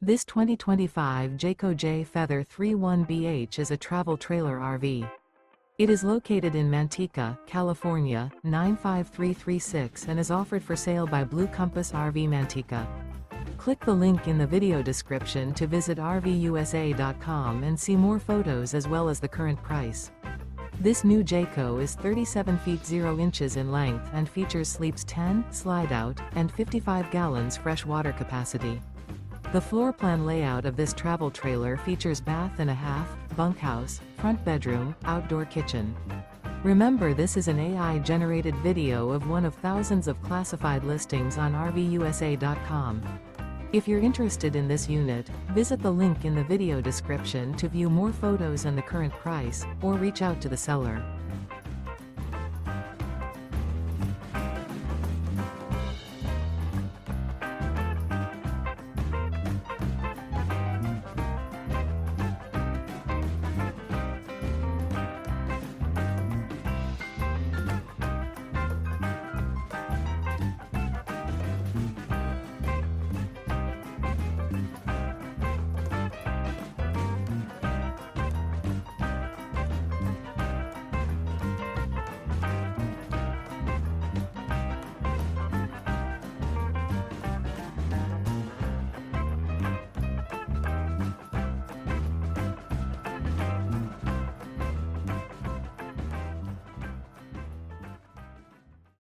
This 2025 Jayco Jay Feather 31BH is a travel trailer RV. It is located in Manteca, California, 95336 and is offered for sale by Blue Compass RV Manteca. Click the link in the video description to visit RVUSA.com and see more photos as well as the current price. This new Jayco is 37 feet 0 inches in length and features sleeps 10, slide-out, and 55 gallons fresh water capacity. The floor plan layout of this travel trailer features bath and a half, bunkhouse, front bedroom, outdoor kitchen. Remember, this is an AI-generated video of one of thousands of classified listings on RVUSA.com. If you're interested in this unit, visit the link in the video description to view more photos and the current price, or reach out to the seller.